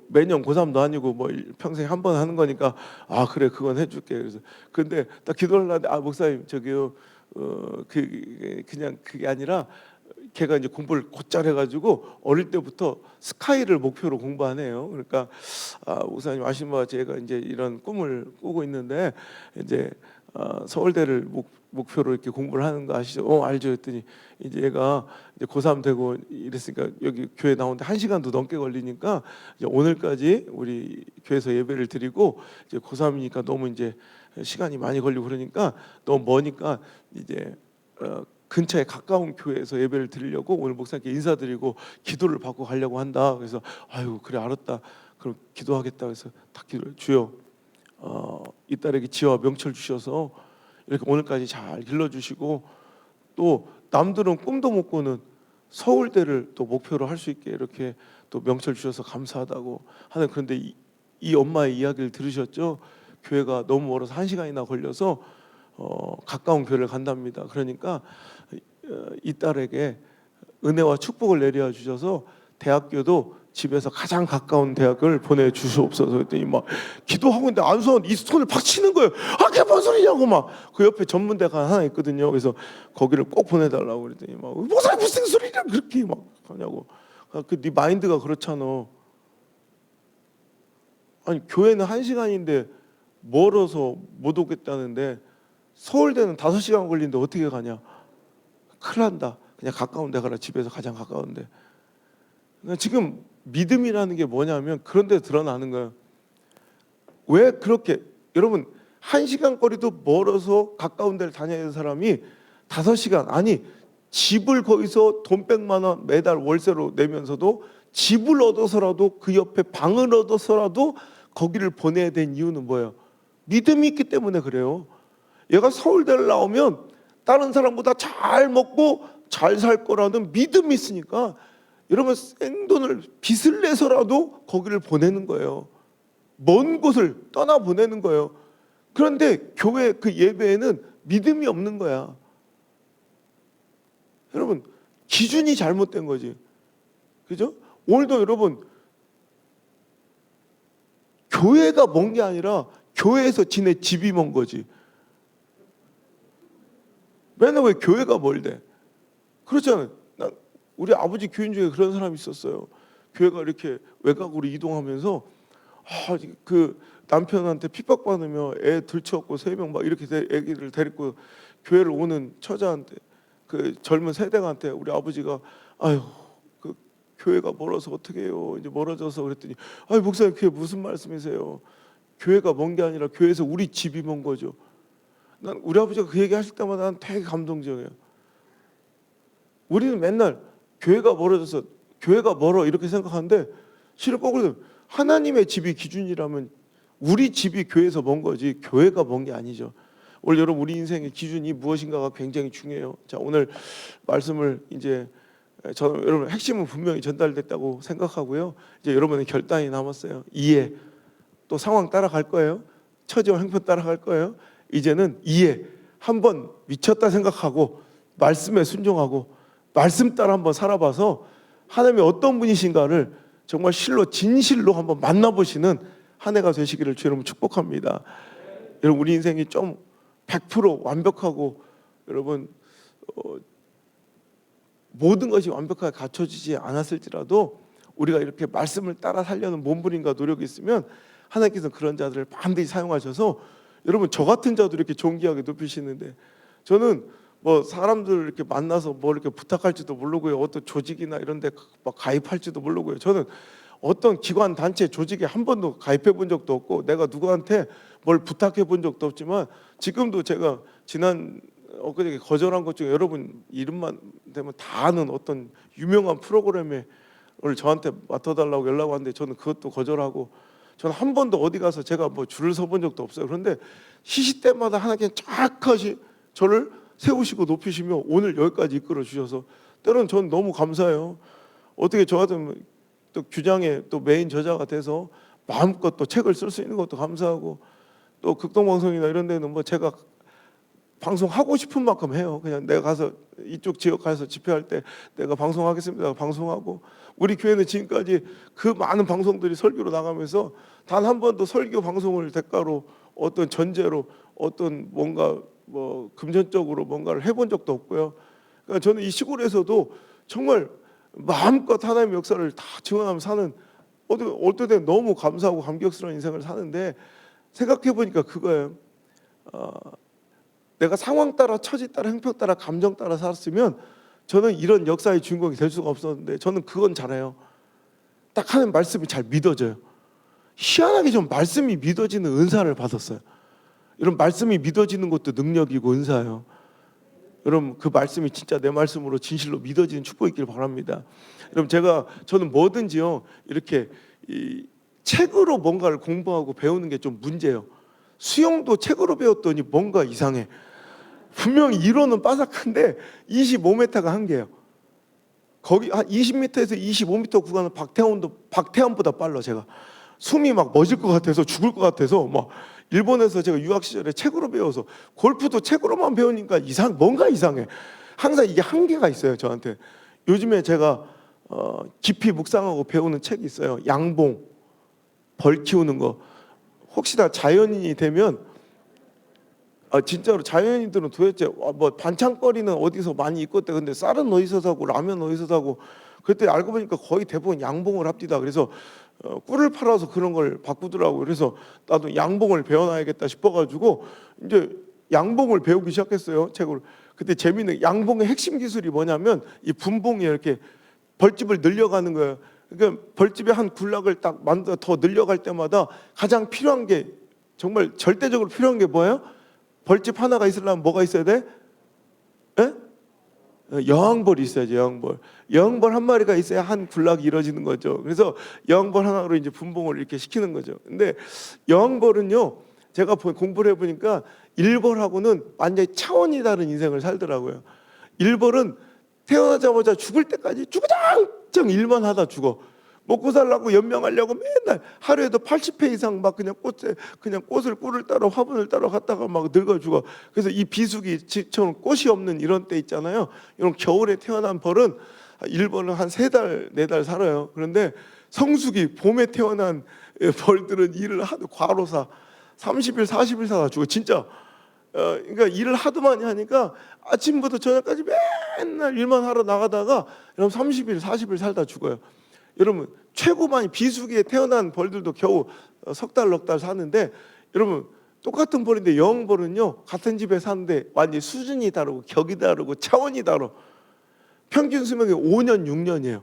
매년 고3도 아니고 평생 한 번 하는 거니까 그래 그건 해줄게. 그래서 근데 딱 기도를 하는데 목사님 저기요 그냥 그게 아니라 걔가 이제 공부를 곧잘 해가지고 어릴 때부터 스카이를 목표로 공부하네요. 그러니까 목사님 아시는 바와 제가 이제 이런 꿈을 꾸고 있는데 이제 서울대를 목표로 이렇게 공부를 하는 거 아시죠? 알죠. 했더니 이제 얘가 이제 고3 되고 이랬으니까 여기 교회 나오는데 1시간도 넘게 걸리니까 이제 오늘까지 우리 교회에서 예배를 드리고 이제 고3이니까 너무 이제 시간이 많이 걸리고 그러니까 너무 머니까 이제 근처에 가까운 교회에서 예배를 드리려고 오늘 목사님께 인사드리고 기도를 받고 가려고 한다. 그래서 아유 그래 알았다. 그럼 기도하겠다. 그래서 딱 기도를 주여 이 딸에게 지혜와 명철 주셔서 이렇게 오늘까지 잘 길러주시고 또 남들은 꿈도 못 꾸는 서울대를 또 목표로 할 수 있게 이렇게 또 명철 주셔서 감사하다고 하는. 그런데 이 엄마의 이야기를 들으셨죠? 교회가 너무 멀어서 1시간이나 걸려서 가까운 교회를 간답니다. 그러니까 이 딸에게 은혜와 축복을 내려 주셔서 대학교도 집에서 가장 가까운 대학을 보내주시옵소서 했더니 막 기도하고 있는데 안수원 이 손을 팍 치는 거예요. 아, 그게 뭔 소리냐고 막. 그 옆에 전문대가 하나 있거든요. 그래서 거기를 꼭 보내달라고 그랬더니 막 무슨 소리냐 그렇게 막 하냐고. 네 마인드가 그렇잖아. 아니 교회는 1시간인데 멀어서 못 오겠다는데 서울대는 5시간 걸리는데 어떻게 가냐. 큰일 난다. 그냥 가까운 데 가라. 집에서 가장 가까운 데. 그러니까 지금 믿음이라는 게 뭐냐면 그런 데 드러나는 거예요. 왜 그렇게 여러분 1시간 거리도 멀어서 가까운 데를 다녀야 되는 사람이 5시간 아니 집을 거기서 돈 100만 원 매달 월세로 내면서도 집을 얻어서라도 그 옆에 방을 얻어서라도 거기를 보내야 된 이유는 뭐예요? 믿음이 있기 때문에 그래요. 얘가 서울대를 나오면 다른 사람보다 잘 먹고 잘 살 거라는 믿음이 있으니까 여러분 생돈을 빚을 내서라도 거기를 보내는 거예요. 먼 곳을 떠나 보내는 거예요. 그런데 교회 그 예배에는 믿음이 없는 거야. 여러분 기준이 잘못된 거지. 그죠? 오늘도 여러분 교회가 먼 게 아니라 교회에서 지내 집이 먼 거지. 맨날 왜 교회가 멀대? 그렇잖아요. 우리 아버지 교인 중에 그런 사람이 있었어요. 교회가 이렇게 외곽으로 이동하면서 그 남편한테 핍박받으며 애 들쳐갖고 3명 막 이렇게 애기를 데리고 교회를 오는 처자한테 그 젊은 세대한테 우리 아버지가 아유 그 교회가 멀어서 어떻게 해요? 이제 멀어져서 그랬더니 아유 목사님 그게 무슨 말씀이세요? 교회가 먼 게 아니라 교회에서 우리 집이 먼 거죠. 난 우리 아버지가 그 얘기 하실 때마다 난 되게 감동적이에요. 우리는 맨날 교회가 멀어져서 교회가 멀어 이렇게 생각하는데 실은 거꾸로 하나님의 집이 기준이라면 우리 집이 교회에서 먼 거지 교회가 먼 게 아니죠. 오늘 여러분 우리 인생의 기준이 무엇인가가 굉장히 중요해요. 자 오늘 말씀을 이제 저는 여러분 핵심은 분명히 전달됐다고 생각하고요. 이제 여러분의 결단이 남았어요. 이해 또 상황 따라갈 거예요. 처지와 형편 따라갈 거예요. 이제는 이해 한번 미쳤다 생각하고 말씀에 순종하고 말씀 따라 한번 살아봐서 하나님이 어떤 분이신가를 정말 실로 진실로 한번 만나보시는 한 해가 되시기를 주 여러분 축복합니다. 여러분 우리 인생이 좀 100% 완벽하고 여러분 모든 것이 완벽하게 갖춰지지 않았을지라도 우리가 이렇게 말씀을 따라 살려는 몸부림과 노력이 있으면 하나님께서 그런 자들을 반드시 사용하셔서 여러분 저 같은 자도 이렇게 존귀하게 높이시는데 저는 뭐 사람들 이렇게 만나서 뭐 이렇게 부탁할지도 모르고요. 어떤 조직이나 이런 데 막 가입할지도 모르고요. 저는 어떤 기관 단체 조직에 한 번도 가입해 본 적도 없고 내가 누구한테 뭘 부탁해 본 적도 없지만 지금도 제가 지난 엊그저께 거절한 것 중에 여러분 이름만 되면 다 아는 어떤 유명한 프로그램에 오늘 저한테 맡아달라고 연락 왔는데 저는 그것도 거절하고 저는 한 번도 어디 가서 제가 뭐 줄을 서본 적도 없어요. 그런데 시시때마다 하나님께 쫙하시 저를 세우시고 높이시며 오늘 여기까지 이끌어 주셔서 때로는 전 너무 감사해요. 어떻게 저 같은 또 규장의 또 메인 저자가 돼서 마음껏 또 책을 쓸 수 있는 것도 감사하고 또 극동방송이나 이런 데는 뭐 제가 방송하고 싶은 만큼 해요. 그냥 내가 가서 이쪽 지역 가서 집회할 때 내가 방송하겠습니다. 방송하고 우리 교회는 지금까지 그 많은 방송들이 설교로 나가면서 단 한 번도 설교 방송을 대가로 어떤 전제로 어떤 뭔가 뭐 금전적으로 뭔가를 해본 적도 없고요. 그러니까 저는 이 시골에서도 정말 마음껏 하나님의 역사를 다 증언하며 사는 어떨 때 너무 감사하고 감격스러운 인생을 사는데 생각해 보니까 그거예요. 내가 상황 따라 처지 따라 형편 따라 감정 따라 살았으면 저는 이런 역사의 주인공이 될 수가 없었는데 저는 그건 잘해요. 딱 하는 말씀이 잘 믿어져요. 희한하게 좀 말씀이 믿어지는 은사를 받았어요. 이런 말씀이 믿어지는 것도 능력이고 은사예요. 여러분 그 말씀이 진짜 내 말씀으로 진실로 믿어지는 축복이 있길 바랍니다. 여러분 저는 뭐든지요 이렇게 이 책으로 뭔가를 공부하고 배우는 게 좀 문제예요. 수영도 책으로 배웠더니 뭔가 이상해. 분명히 이론은 빠삭한데 25m가 한계예요. 거기 한 20m에서 25m 구간은 박태환보다 빨라. 제가 숨이 막 멎을 것 같아서 죽을 것 같아서 막 일본에서 제가 유학 시절에 책으로 배워서 골프도 책으로만 배우니까 뭔가 이상해. 항상 이게 한계가 있어요 저한테. 요즘에 제가 깊이 묵상하고 배우는 책이 있어요. 양봉, 벌 키우는 거. 혹시나 자연인이 되면 진짜로 자연인들은 도대체 뭐 반찬거리는 어디서 많이 있겠대. 근데 쌀은 어디서 사고 라면 어디서 사고. 그때 알고 보니까 거의 대부분 양봉을 합디다. 그래서 꿀을 팔아서 그런 걸 바꾸더라고. 그래서 나도 양봉을 배워놔야겠다 싶어가지고 이제 양봉을 배우기 시작했어요. 책을. 그때 재미있는 양봉의 핵심 기술이 뭐냐면 이 분봉이 이렇게 벌집을 늘려가는 거예요. 그러니까 벌집의 한 군락을 딱 만들어 더 늘려갈 때마다 가장 필요한 게 정말 절대적으로 필요한 게 뭐예요? 벌집 하나가 있으려면 뭐가 있어야 돼? 에? 여왕벌이 있어야지. 여왕벌 한 마리가 있어야 한 군락이 이루어지는 거죠. 그래서 여왕벌 하나로 이제 분봉을 이렇게 시키는 거죠. 근데 여왕벌은요, 제가 공부를 해보니까 일벌하고는 완전히 차원이 다른 인생을 살더라고요. 일벌은 태어나자마자 죽을 때까지 주구장창 일만 하다 죽어. 먹고 살려고 연명하려고 맨날 하루에도 80회 이상 막 그냥 꽃을 꿀을 따러 화분을 따러 갔다가 막 늙어 죽어. 그래서 이 비수기처럼 꽃이 없는 이런 때 있잖아요. 이런 겨울에 태어난 벌은 일벌은 한 3달 4달 살아요. 그런데 성수기 봄에 태어난 벌들은 일을 하도 과로사 30일 40일 살아 죽어. 진짜. 그러니까 일을 하도 많이 하니까 아침부터 저녁까지 맨날 일만 하러 나가다가 여러분 30일 40일 살다 죽어요. 여러분 최고 많이 비수기에 태어난 벌들도 겨우 석 달 넉 달 사는데, 여러분 똑같은 벌인데 여왕벌은요 같은 집에 사는데 완전히 수준이 다르고 격이 다르고 차원이 다르고 평균 수명이 5년 6년이에요.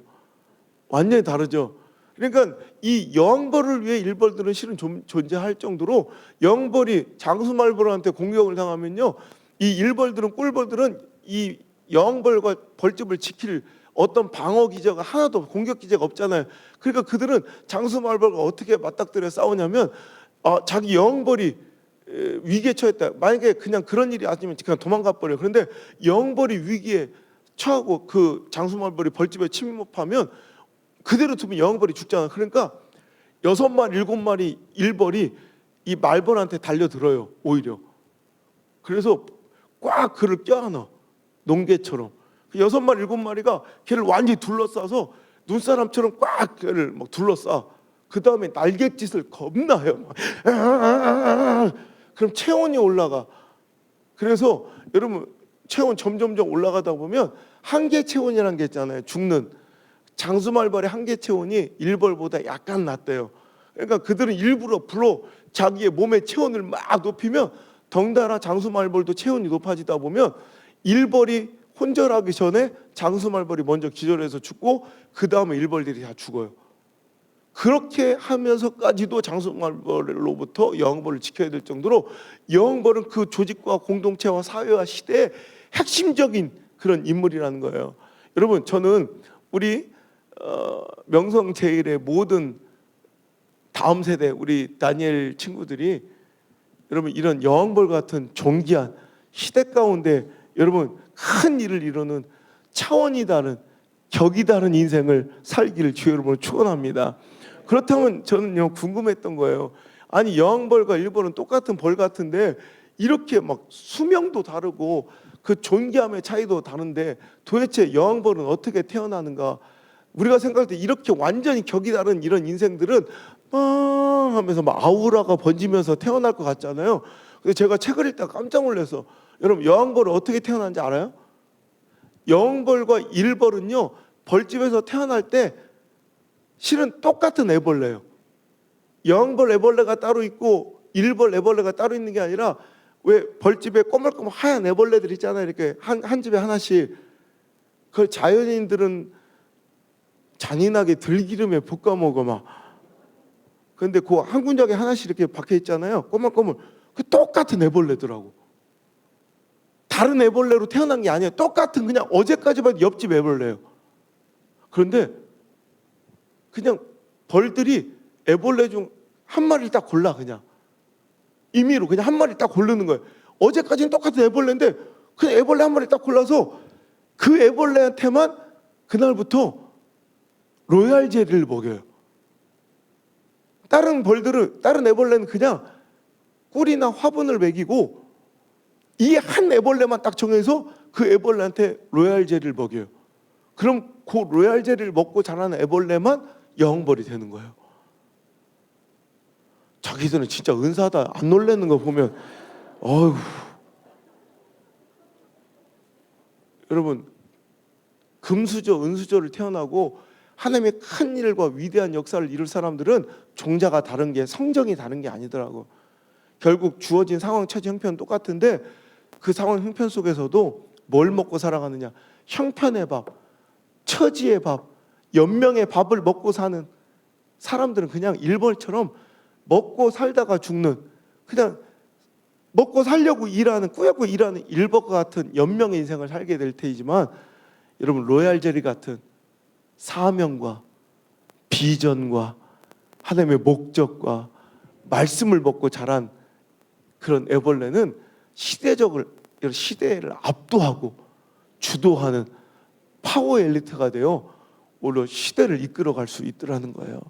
완전히 다르죠. 그러니까 이 여왕벌을 위해 일벌들은 실은 존재할 정도로, 여왕벌이 장수말벌한테 공격을 당하면요, 이 일벌들은 꿀벌들은 이 여왕벌과 벌집을 지킬 어떤 방어 기제가 하나도, 공격 기제가 없잖아요. 그러니까 그들은 장수말벌과 어떻게 맞닥뜨려 싸우냐면 자기 여왕벌이 위기에 처했다. 만약에 그냥 그런 일이 아니면 그냥 도망가 버려요. 그런데 여왕벌이 위기에 처하고 그 장수말벌이 벌집에 침입하면 그대로 두면 여왕벌이 죽잖아. 그러니까 6마리 7마리 일벌이 이 말벌한테 달려들어요. 오히려. 그래서 꽉 그를 껴안아. 농개처럼. 6마리 7마리가 걔를 완전히 둘러싸서 눈사람처럼 꽉 걔를 막 둘러싸. 그 다음에 날갯짓을 겁나 해요. 그럼 체온이 올라가. 그래서 여러분 체온 점점점 올라가다 보면 한계 체온이라는 게 있잖아요. 죽는 장수말벌의 한계 체온이 일벌보다 약간 낮대요. 그러니까 그들은 일부러 자기의 몸의 체온을 막 높이면 덩달아 장수말벌도 체온이 높아지다 보면 일벌이 혼절하기 전에 장수말벌이 먼저 기절해서 죽고 그 다음에 일벌들이 다 죽어요. 그렇게 하면서까지도 장수말벌로부터 여왕벌을 지켜야 될 정도로 여왕벌은 그 조직과 공동체와 사회와 시대의 핵심적인 그런 인물이라는 거예요. 여러분 저는 우리 명성제일의 모든 다음 세대 우리 다니엘 친구들이 여러분 이런 여왕벌 같은 존귀한 시대 가운데 여러분 큰 일을 이루는 차원이 다른 격이 다른 인생을 살기를 주의 여러분을 축원합니다. 그렇다면 저는요 궁금했던 거예요. 아니 여왕벌과 일벌은 똑같은 벌 같은데 이렇게 막 수명도 다르고 그 존귀함의 차이도 다른데 도대체 여왕벌은 어떻게 태어나는가? 우리가 생각할 때 이렇게 완전히 격이 다른 이런 인생들은 빵 하면서 막 아우라가 번지면서 태어날 것 같잖아요. 근데 제가 책을 읽다가 깜짝 놀라서, 여러분 여왕벌은 어떻게 태어나는지 알아요? 여왕벌과 일벌은요 벌집에서 태어날 때 실은 똑같은 애벌레예요. 여왕벌 애벌레가 따로 있고 일벌 애벌레가 따로 있는 게 아니라, 왜 벌집에 꼬물꼬물 하얀 애벌레들 있잖아요. 이렇게 한 집에 하나씩. 그 자연인들은 잔인하게 들기름에 볶아 먹어 막. 근데 그 한 군데에 하나씩 이렇게 박혀 있잖아요. 꼬물꼬물. 그 똑같은 애벌레더라고. 다른 애벌레로 태어난 게 아니에요. 똑같은 그냥 어제까지 봐도 옆집 애벌레예요. 그런데 그냥 벌들이 애벌레 중 한 마리를 딱 골라. 그냥 임의로 그냥 한 마리를 딱 고르는 거예요. 어제까지는 똑같은 애벌레인데 그냥 애벌레 한 마리를 딱 골라서 그 애벌레한테만 그날부터 로얄 젤리를 먹여요. 다른 애벌레는 그냥 꿀이나 화분을 먹이고 이 한 애벌레만 딱 정해서 그 애벌레한테 로얄 젤리를 먹여요. 그럼 그 로얄 젤리를 먹고 자라는 애벌레만 여왕벌이 되는 거예요. 자기들은 진짜 은사하다 안 놀라는 거 보면 어휴. 여러분, 금수저, 은수저를 태어나고 하나님의 큰 일과 위대한 역사를 이룰 사람들은 종자가 다른 게, 성정이 다른 게 아니더라고. 결국 주어진 상황, 처지, 형편은 똑같은데 그 상황, 형편 속에서도 뭘 먹고 살아가느냐. 형편의 밥, 처지의 밥, 연명의 밥을 먹고 사는 사람들은 그냥 일벌처럼 먹고 살다가 죽는, 그냥 먹고 살려고 일하는, 꾸역꾸 일하는 일벌과 같은 연명의 인생을 살게 될 테이지만, 여러분, 로얄 젤리 같은 사명과 비전과 하나님의 목적과 말씀을 먹고 자란 그런 애벌레는 시대를 압도하고 주도하는 파워 엘리트가 되어 오히려 시대를 이끌어갈 수 있더라는 거예요.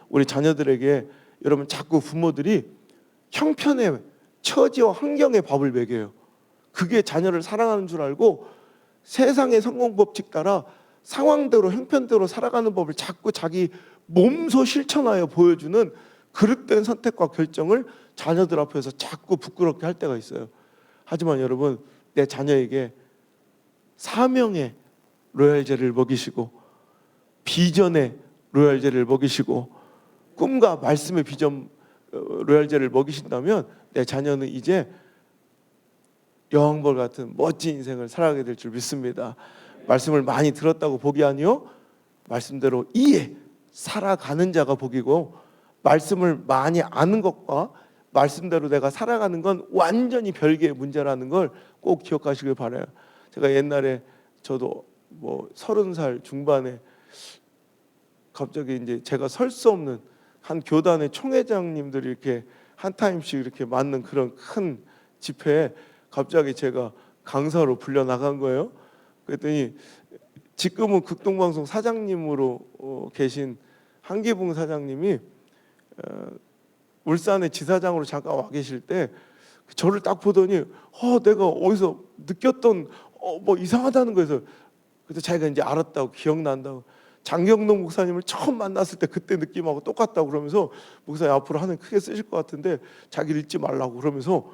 우리 자녀들에게 여러분, 자꾸 부모들이 형편의 처지와 환경의 밥을 먹여요. 그게 자녀를 사랑하는 줄 알고 세상의 성공 법칙 따라 상황대로, 형편대로 살아가는 법을 자꾸 자기 몸소 실천하여 보여주는 그릇된 선택과 결정을 자녀들 앞에서 자꾸 부끄럽게 할 때가 있어요. 하지만 여러분, 내 자녀에게 사명의 로얄 젤리를 먹이시고 비전의 로얄 젤리를 먹이시고 꿈과 말씀의 비전 로얄 젤리를 먹이신다면 내 자녀는 이제 여왕벌 같은 멋진 인생을 살아가게 될 줄 믿습니다. 말씀을 많이 들었다고 복이 아니요, 말씀대로 이해 살아가는 자가 복이고, 말씀을 많이 아는 것과 말씀대로 내가 살아가는 건 완전히 별개의 문제라는 걸 꼭 기억하시길 바라요. 제가 옛날에 저도 30살 중반에 갑자기 이제 제가 설 수 없는 한 교단의 총회장님들이 이렇게 한 타임씩 이렇게 맞는 그런 큰 집회에 갑자기 제가 강사로 불려 나간 거예요. 그랬더니 지금은 극동방송 사장님으로 계신 한기붕 사장님이 울산의 지사장으로 잠깐 와 계실 때 저를 딱 보더니 내가 어디서 느꼈던 이상하다는 거에서, 그래서 자기가 이제 알았다고, 기억난다고, 장경동 목사님을 처음 만났을 때 그때 느낌하고 똑같다고 그러면서, 목사님 앞으로 하나님 크게 쓰실 것 같은데 자기를 잊지 말라고 그러면서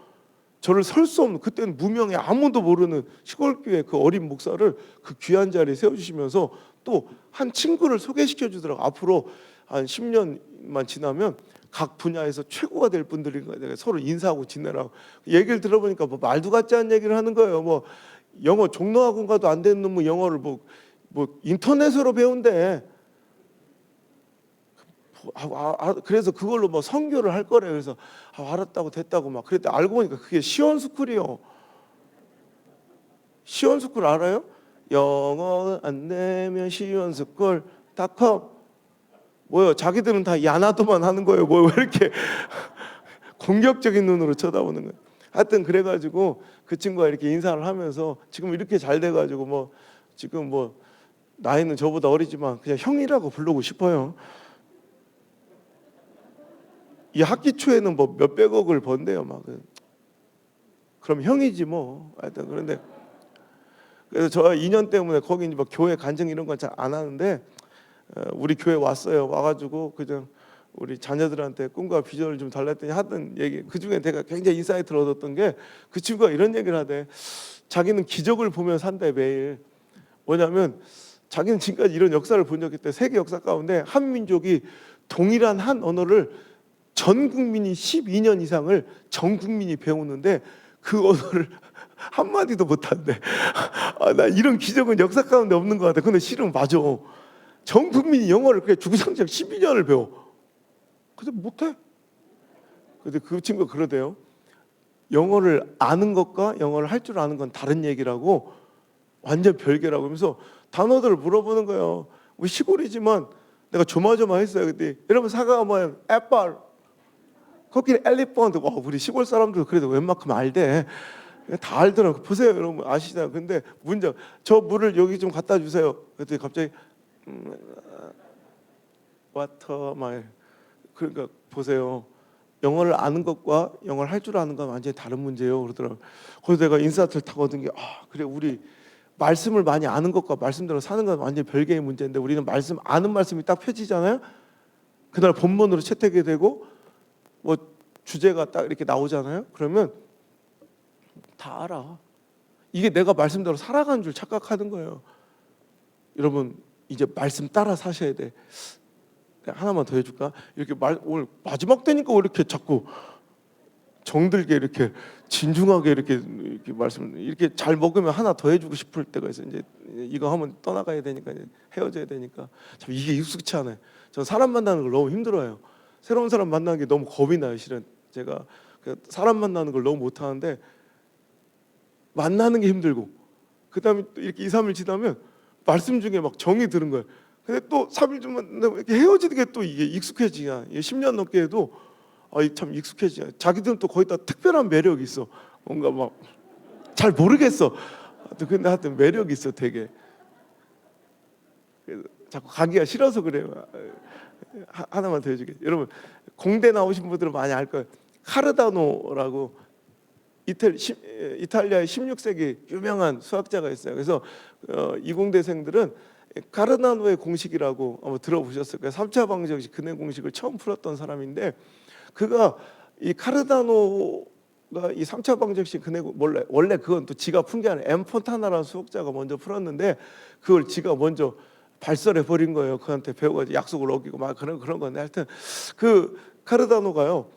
저를 설 수 없는, 그때는 무명의 아무도 모르는 시골교회 그 어린 목사를 그 귀한 자리에 세워주시면서 또 한 친구를 소개시켜 주더라고. 앞으로 한 10년만 지나면 각 분야에서 최고가 될 분들인 거예요. 서로 인사하고 지내라고. 얘기를 들어보니까 말도 같지 않은 얘기를 하는 거예요. 영어 종로학원 가도 안 되는 놈은 영어를 인터넷으로 배운대. 그래서 그걸로 선교를 할 거래요. 그래서 알았다고 됐다고 막 그랬더니 알고 보니까 그게 시원스쿨이요. 시원스쿨 알아요? 영어 안 되면 시원스쿨.com. 뭐요? 자기들은 다 야나도만 하는 거예요. 왜 이렇게 공격적인 눈으로 쳐다보는 거예요. 하여튼 그래가지고 그 친구가 이렇게 인사를 하면서 지금 이렇게 잘 돼가지고 지금 나이는 저보다 어리지만 그냥 형이라고 부르고 싶어요. 이 학기 초에는 몇백억을 번대요. 그럼 형이지 뭐. 하여튼 그런데 그래서 저 2년 때문에 거기 이제 교회 간증 이런 건 잘 안 하는데 우리 교회 왔어요. 와가지고 그냥 우리 자녀들한테 꿈과 비전을 좀 달랬더니 하던 얘기, 그 중에 제가 굉장히 인사이트를 얻었던 게, 그 친구가 이런 얘기를 하대. 자기는 기적을 보며 산대 매일. 뭐냐면 자기는 지금까지 이런 역사를 본 적이 있대. 세계 역사 가운데 한 민족이 동일한 한 언어를 전 국민이 12년 이상을 전 국민이 배우는데 그 언어를 한마디도 못한대. 나 이런 기적은 역사 가운데 없는 것 같아. 근데 실은 맞아. 전 국민이 영어를 그래 주구장창 12년을 배워. 근데 못해. 근데 그 친구가 그러대요. 영어를 아는 것과 영어를 할 줄 아는 건 다른 얘기라고, 완전 별개라고 하면서 단어들을 물어보는 거예요. 우리 시골이지만 내가 조마조마했어요. 그때 여러분, 사과가 뭐예요? 애플. 거기는 엘리펀트. 우리 시골 사람들 그래도 웬만큼 알대. 다 알더라고. 보세요, 여러분, 아시잖아요. 근데 문제, 저 물을 여기 좀 갖다 주세요. 그랬더니 갑자기 와터 막. 그러니까 보세요. 영어를 아는 것과 영어를 할 줄 아는 건 완전히 다른 문제예요. 그러더라고요. 그래서 내가 인사이트를 타고 얻은 게, 그래, 우리 말씀을 많이 아는 것과 말씀대로 사는 건 완전히 별개의 문제인데, 우리는 말씀 아는 말씀이 딱 펴지잖아요. 그날 본문으로 채택이 되고 뭐 주제가 딱 이렇게 나오잖아요. 그러면 다 알아. 이게 내가 말씀대로 살아가는 줄 착각하는 거예요. 여러분, 이제 말씀 따라 사셔야 돼. 내가 하나만 더 해줄까? 이렇게 오늘 마지막 때니까 왜 이렇게 자꾸 정들게 이렇게 진중하게 이렇게 말씀 이렇게 잘 먹으면 하나 더 해주고 싶을 때가 있어요. 이제 이거 하면 떠나가야 되니까, 이제 헤어져야 되니까. 참 이게 익숙치 않아요. 전 사람 만나는 걸 너무 힘들어요. 새로운 사람 만나는 게 너무 겁이 나요. 실은 제가 사람 만나는 걸 너무 못 하는데, 만나는 게 힘들고, 그다음에 또 이렇게 2, 3일 지나면 말씀 중에 막 정이 드는 거예요. 근데 또 3일 좀 이렇게 헤어지는 게 또 이게 익숙해지냐. 10년 넘게 해도 참 익숙해지냐. 자기들은 또 거기다 특별한 매력이 있어. 뭔가 막 잘 모르겠어. 근데 하여튼 매력이 있어, 되게. 자꾸 가기가 싫어서 그래요. 하나만 더 해주게. 여러분, 공대 나오신 분들은 많이 알 거예요. 카르다노라고 이탈리아의 16세기 유명한 수학자가 있어요. 그래서 이공대생들은 카르다노의 공식이라고 한번 들어보셨을 거예요. 3차 방정식 근해 공식을 처음 풀었던 사람인데, 그가 이 카르다노가 이 3차 방정식 근해 원래 그건 또 지가 푼 게 아니라 엠폰타나라는 수학자가 먼저 풀었는데, 그걸 지가 먼저 발설해 버린 거예요. 그한테 배워가지고 약속을 어기고 막 그런 건데, 하여튼 그 카르다노가요,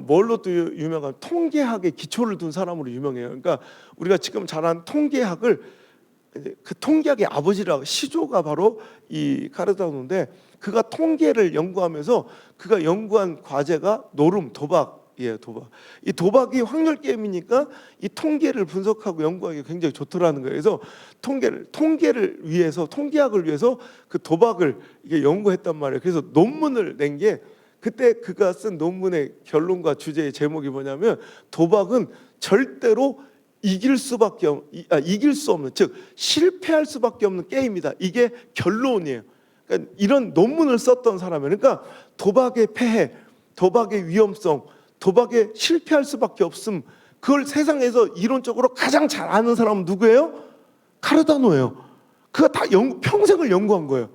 뭘로 또 유명한, 통계학의 기초를 둔 사람으로 유명해요. 그러니까 우리가 지금 잘 아는 통계학을, 그 통계학의 아버지라고, 시조가 바로 이 카르다노인데, 그가 통계를 연구하면서 그가 연구한 과제가 노름, 도박이에요. 도박. 이 도박이 확률 게임이니까 이 통계를 분석하고 연구하기 굉장히 좋더라는 거예요. 그래서 통계를 위해서, 통계학을 위해서 그 도박을 이게 연구했단 말이에요. 그래서 논문을 낸 게, 그때 그가 쓴 논문의 결론과 주제의 제목이 뭐냐면, 도박은 절대로 이길 수 없는, 즉 실패할 수밖에 없는 게임이다. 이게 결론이에요. 그러니까 이런 논문을 썼던 사람이에요. 그러니까 도박의 폐해, 도박의 위험성, 도박에 실패할 수밖에 없음, 그걸 세상에서 이론적으로 가장 잘 아는 사람은 누구예요? 카르다노예요. 그가 다 평생을 연구한 거예요.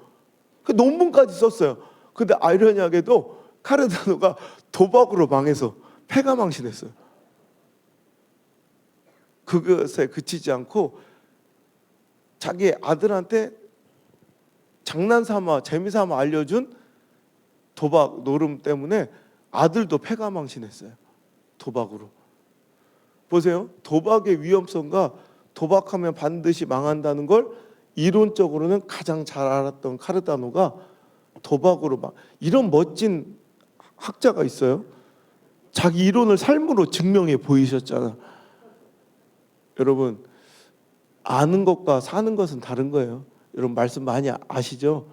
그 논문까지 썼어요. 근데 아이러니하게도 카르다노가 도박으로 망해서 패가망신했어요. 그것에 그치지 않고 자기 아들한테 장난삼아 재미삼아 알려준 도박 노름 때문에 아들도 패가망신했어요. 도박으로. 보세요. 도박의 위험성과 도박하면 반드시 망한다는 걸 이론적으로는 가장 잘 알았던 카르다노가 도박으로 이런 멋진 학자가 있어요. 자기 이론을 삶으로 증명해 보이셨잖아. 여러분, 아는 것과 사는 것은 다른 거예요. 여러분, 말씀 많이 아시죠?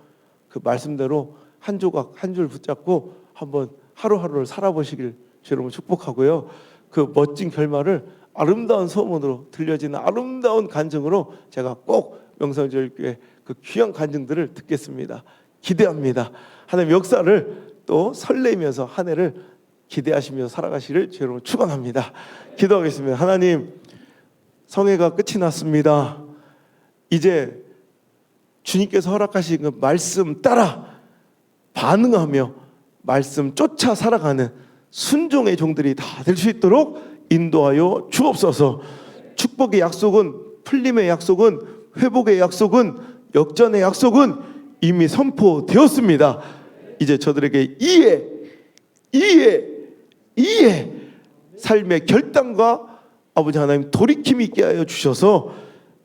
그 말씀대로 한 조각 한 줄 붙잡고 한번 하루하루를 살아보시길 여러분 축복하고요. 그 멋진 결말을 아름다운 소문으로 들려지는 아름다운 간증으로 제가 꼭 명성제일교회 그 귀한 간증들을 듣겠습니다. 기대합니다. 하나님 역사를 또 설레면서 한 해를 기대하시며 살아가시를 여러분 축원합니다. 기도하겠습니다. 하나님, 성회가 끝이 났습니다. 이제 주님께서 허락하신 그 말씀 따라 반응하며 말씀 쫓아 살아가는 순종의 종들이 다 될 수 있도록 인도하여 주옵소서. 축복의 약속은, 풀림의 약속은, 회복의 약속은, 역전의 약속은 이미 선포되었습니다. 이제 저들에게 이해 삶의 결단과 아버지 하나님 돌이킴 있게 하여 주셔서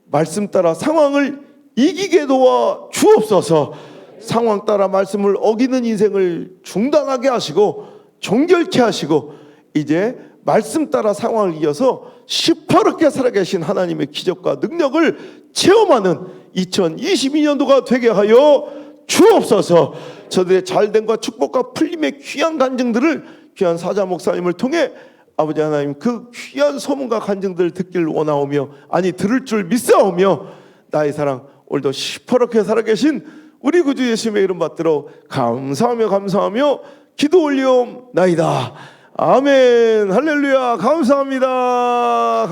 말씀 따라 상황을 이기게 도와 주옵소서. 상황 따라 말씀을 어기는 인생을 중단하게 하시고 정결케 하시고, 이제 말씀 따라 상황을 이겨서 시퍼렇게 살아계신 하나님의 기적과 능력을 체험하는 2022년도가 되게 하여 주옵소서. 저들의 잘됨과 축복과 풀림의 귀한 간증들을 귀한 사자 목사님을 통해 아버지 하나님 그 귀한 소문과 간증들을 듣길 원하오며, 아니 들을 줄 믿사오며, 나의 사랑 오늘도 시퍼렇게 살아계신 우리 구주 예수님의 이름 받들어 감사하며 기도 올리옵나이다. 아멘. 할렐루야. 감사합니다.